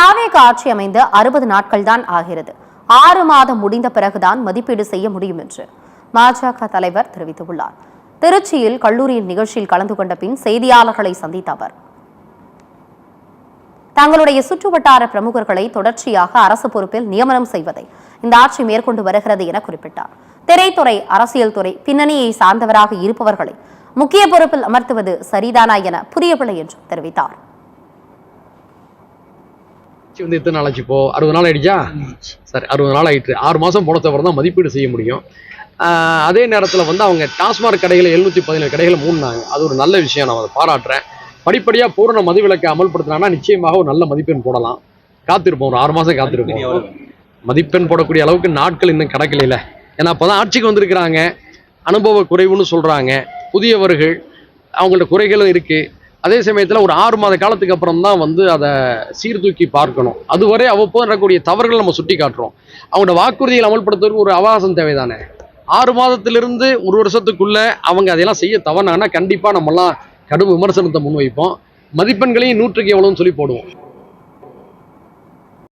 தாவேக ஆட்சி அமைந்து 60 நாட்கள் தான் ஆகிறது. 6 மாதம் முடிந்த பிறகுதான் மதிப்பீடு செய்ய முடியும் என்று பாஜக தலைவர் தெரிவித்துள்ளார். திருச்சியில் கல்லூரியின் நிகழ்ச்சியில் கலந்து கொண்ட பின் செய்தியாளர்களை சந்தித்த அவர் தங்களுடைய சுற்றுவட்டார பிரமுகர்களை தொடர்ச்சியாக அரசு பொறுப்பில் நியமனம் செய்வதை இந்த ஆட்சி மேற்கொண்டு வருகிறது என குறிப்பிட்டார். திரைத்துறை, அரசியல் துறை பின்னணியை சார்ந்தவராக இருப்பவர்களை முக்கிய பொறுப்பில் அமர்த்துவது சரிதானா என புரியவில்லை என்றும் தெரிவித்தார். எத்தனை நாள் ஆச்சு? இப்போ 60 நாள் ஆயிடுச்சா? சரி, 60 நாள் ஆயிட்டு 6 மாதம் போனதுக்கப்புறம் தான் மதிப்பீடு செய்ய முடியும். அதே நேரத்தில் அவங்க டாஸ்மாக் கடைகளை 717 கடைகளை மூடினாங்க. அது ஒரு நல்ல விஷயம், நான் அதை பாராட்டுறேன். படிப்படியாக பூரண மதுவிலக்கை அமல்படுத்தினா நிச்சயமாக ஒரு நல்ல மதிப்பெண் போடலாம். காத்திருப்போம், ஒரு 6 மாதம் காத்திருப்போம். மதிப்பெண் போடக்கூடிய அளவுக்கு நாட்கள் இன்னும் கடக்கல. ஏன்னா அப்போதான் ஆட்சிக்கு வந்திருக்கிறாங்க, அனுபவ குறைவுன்னு சொல்கிறாங்க. புதியவர்கள், அவங்கள்ட்ட குறைகளும் இருக்குது. அதே சமயத்தில் ஒரு 6 மாத காலத்துக்கு அப்புறம் தான் அதை சீர்தூக்கி பார்க்கணும். அதுவரை அவ்வப்போது நடக்கக்கூடிய தவறுகளை நம்ம சுட்டி காட்டுறோம். அவங்களோட வாக்குறுதிகளை அமல்படுத்துவதற்கு ஒரு அவகாசம் தேவைதானே. 6 மாதத்திலிருந்து 1 வருஷத்துக்குள்ள அவங்க அதையெல்லாம் செய்ய தவறுனாங்கன்னா கண்டிப்பாக நம்மலாம் கடும் விமர்சனத்தை முன்வைப்போம். மதிப்பெண்களையும் 100க்கு எவ்வளோன்னு சொல்லி போடுவோம்.